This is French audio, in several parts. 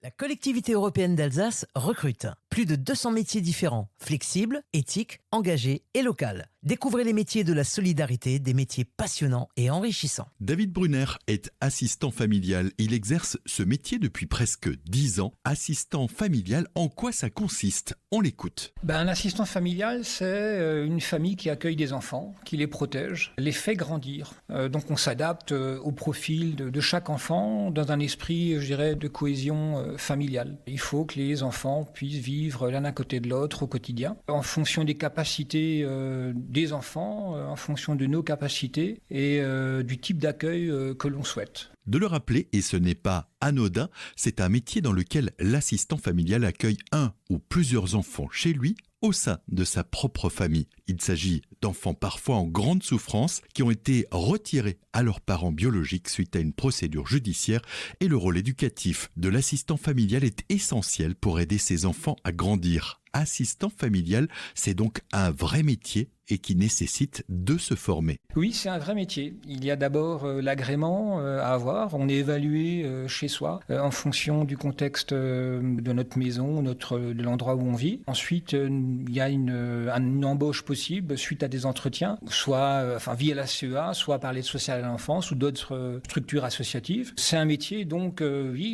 La collectivité européenne d'Alsace recrute. Plus de 200 métiers différents, flexibles, éthiques, engagés et locaux. Découvrez les métiers de la solidarité, des métiers passionnants et enrichissants. David Brunner est assistant familial. Il exerce ce métier depuis presque 10 ans. Assistant familial, en quoi ça consiste? On l'écoute. Un assistant familial, c'est une famille qui accueille des enfants, qui les protège, les fait grandir. Donc on s'adapte au profil de chaque enfant dans un esprit, je dirais, de cohésion familiale. Il faut que les enfants puissent vivre l'un à côté de l'autre au quotidien, en fonction des capacités des enfants, en fonction de nos capacités et du type d'accueil que l'on souhaite. De le rappeler, et ce n'est pas anodin, c'est un métier dans lequel l'assistant familial accueille un ou plusieurs enfants chez lui au sein de sa propre famille. Il s'agit d'enfants parfois en grande souffrance qui ont été retirés à leurs parents biologiques suite à une procédure judiciaire, et le rôle éducatif de l'assistant familial est essentiel pour aider ces enfants à grandir. Assistant familial, c'est donc un vrai métier et qui nécessite de se former. Oui, c'est un vrai métier. Il y a d'abord l'agrément à avoir. On est évalué chez soi en fonction du contexte de notre maison, de l'endroit où on vit. Ensuite, il y a une embauche possible suite à des entretiens, soit via la CEA, soit par l'aide sociale à l'enfance ou d'autres structures associatives. C'est un métier donc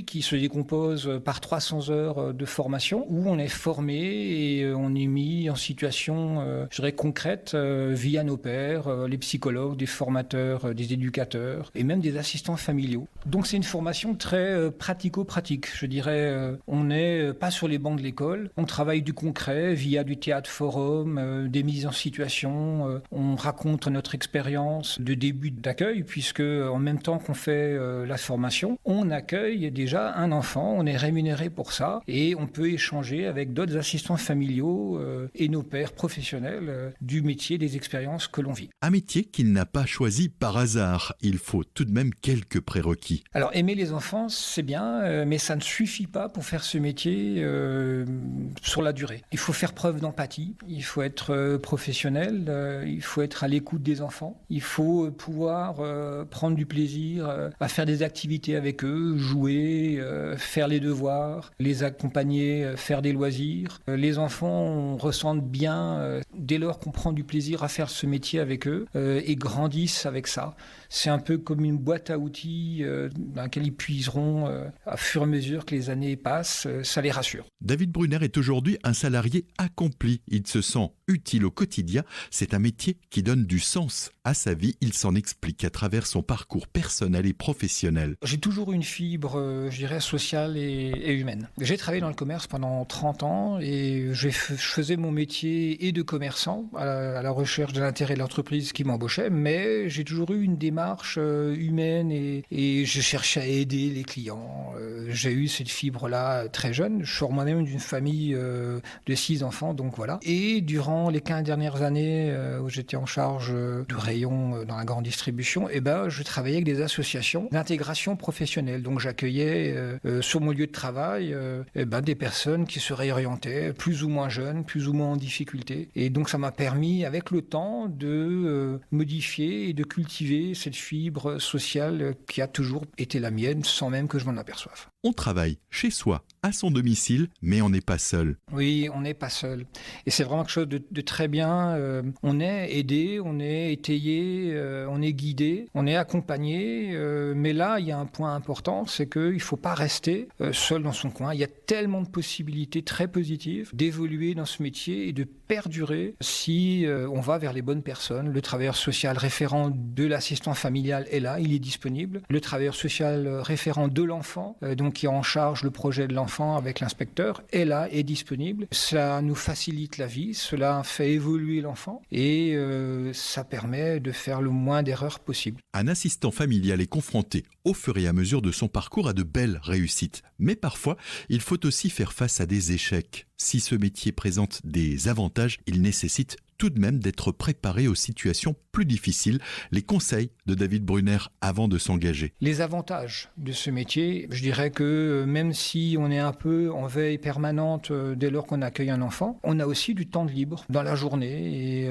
qui se décompose par 300 heures de formation où on est formé et on est mis en situation, je dirais, concrète via nos pairs, les psychologues, des formateurs, des éducateurs et même des assistants familiaux. Donc c'est une formation très pratico-pratique. Je dirais, on n'est pas sur les bancs de l'école, on travaille du concret via du théâtre forum, des mises en situation, on raconte notre expérience de début d'accueil puisque en même temps qu'on fait la formation, on accueille déjà un enfant, on est rémunéré pour ça et on peut échanger avec d'autres assistants familiaux et nos pairs professionnels du métier, des expériences que l'on vit. Un métier qu'il n'a pas choisi par hasard. Il faut tout de même quelques prérequis. Alors aimer les enfants, c'est bien, mais ça ne suffit pas pour faire ce métier sur la durée. Il faut faire preuve d'empathie, il faut être professionnel, il faut être à l'écoute des enfants, il faut pouvoir prendre du plaisir à faire des activités avec eux, jouer, faire les devoirs, les accompagner, faire des loisirs. Les enfants ressentent bien dès lors qu'on prend du plaisir à faire ce métier avec eux et grandissent avec ça. C'est un peu comme une boîte à outils dans laquelle ils puiseront à fur et à mesure que les années passent. Ça les rassure. David Brunner est aujourd'hui un salarié accompli. Il se sent utile au quotidien. C'est un métier qui donne du sens à sa vie. Il s'en explique à travers son parcours personnel et professionnel. J'ai toujours une fibre, je dirais, sociale et humaine. J'ai travaillé dans le commerce pendant 30 ans et je faisais mon métier et de commerçant à la recherche de l'intérêt de l'entreprise qui m'embauchait, mais j'ai toujours eu une démarche humaine et je cherchais à aider les clients. J'ai eu cette fibre-là très jeune. Je sors moi-même d'une famille de 6 enfants, donc voilà. Et durant les 15 dernières années où j'étais en charge de rayon dans la grande distribution, je travaillais avec des associations d'intégration professionnelle. Donc j'accueillais sur mon lieu de travail des personnes qui se réorientaient, plus ou moins jeunes, plus ou moins en difficulté. Et donc ça m'a permis, avec le temps, de modifier et de cultiver cette fibre sociale qui a toujours été la mienne, sans même que je m'en aperçoive. On travaille chez soi, à son domicile, mais on n'est pas seul. Oui, on n'est pas seul. Et c'est vraiment quelque chose de très bien. On est aidé, on est étayé, on est guidé, on est accompagné. Mais là, il y a un point important, c'est qu'il ne faut pas rester seul dans son coin. Il y a tellement de possibilités très positives d'évoluer dans ce métier et de perdurer si on va vers les bonnes personnes. Le travailleur social référent de l'assistant familial est là, il est disponible. Le travailleur social référent de l'enfant, donc qui est en charge le projet de l'enfant avec l'inspecteur, est là, est disponible. Cela nous facilite la vie, cela fait évoluer l'enfant et ça permet de faire le moins d'erreurs possible. Un assistant familial est confronté au fur et à mesure de son parcours à de belles réussites. Mais parfois, il faut aussi faire face à des échecs. Si ce métier présente des avantages, il nécessite tout de même d'être préparé aux situations plus difficiles. Les conseils de David Brunner avant de s'engager. Les avantages de ce métier, je dirais que même si on est un peu en veille permanente dès lors qu'on accueille un enfant, on a aussi du temps de libre dans la journée. Et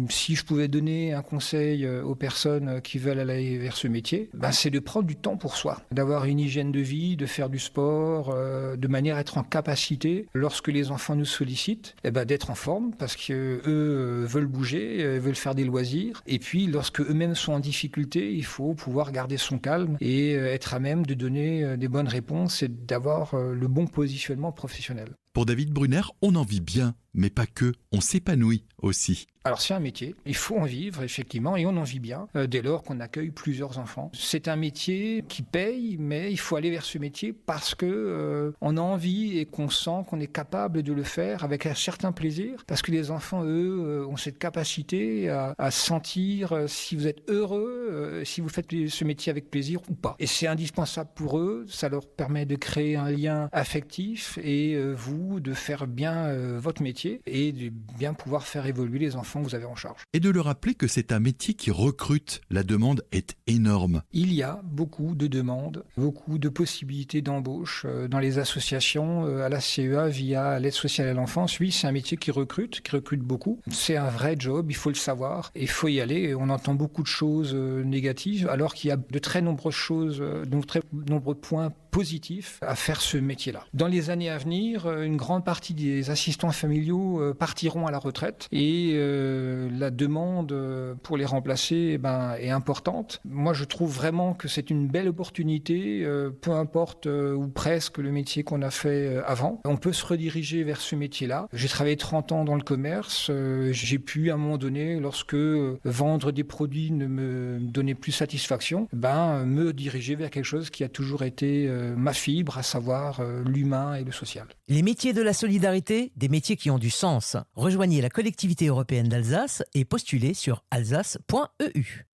si je pouvais donner un conseil aux personnes qui veulent aller vers ce métier, c'est de prendre du temps pour soi, d'avoir une hygiène de vie, de faire du sport, de manière à être en capacité, lorsque les enfants nous sollicitent, d'être en forme parce qu'eux veulent bouger, veulent faire des loisirs. Et puis, lorsque eux-mêmes sont en difficulté, il faut pouvoir garder son calme et être à même de donner des bonnes réponses et d'avoir le bon positionnement professionnel. Pour David Brunner, on en vit bien, mais pas que, on s'épanouit aussi. Alors c'est un métier, il faut en vivre effectivement et on en vit bien dès lors qu'on accueille plusieurs enfants. C'est un métier qui paye, mais il faut aller vers ce métier parce que on a envie et qu'on sent qu'on est capable de le faire avec un certain plaisir, parce que les enfants, eux, ont cette capacité à sentir si vous êtes heureux, si vous faites ce métier avec plaisir ou pas. Et c'est indispensable pour eux, ça leur permet de créer un lien affectif et vous de faire bien votre métier et de bien pouvoir faire évoluer les enfants que vous avez en charge. Et de leur rappeler que c'est un métier qui recrute. La demande est énorme. Il y a beaucoup de demandes, beaucoup de possibilités d'embauche dans les associations, à la CEA via l'aide sociale à l'enfance. Oui, c'est un métier qui recrute beaucoup. C'est un vrai job, il faut le savoir, et il faut y aller. On entend beaucoup de choses négatives, alors qu'il y a de très nombreuses choses, de très nombreux points positifs à faire ce métier-là. Dans les années à venir, une grande partie des assistants familiaux partiront à la retraite et la demande pour les remplacer est importante. Moi, je trouve vraiment que c'est une belle opportunité, peu importe ou presque le métier qu'on a fait avant. On peut se rediriger vers ce métier-là. J'ai travaillé 30 ans dans le commerce. J'ai pu, à un moment donné, lorsque vendre des produits ne me donnait plus satisfaction, me diriger vers quelque chose qui a toujours été ma fibre, à savoir l'humain et le social. Les métiers de la solidarité, des métiers qui ont du sens. Rejoignez la collectivité européenne d'Alsace et postulez sur alsace.eu.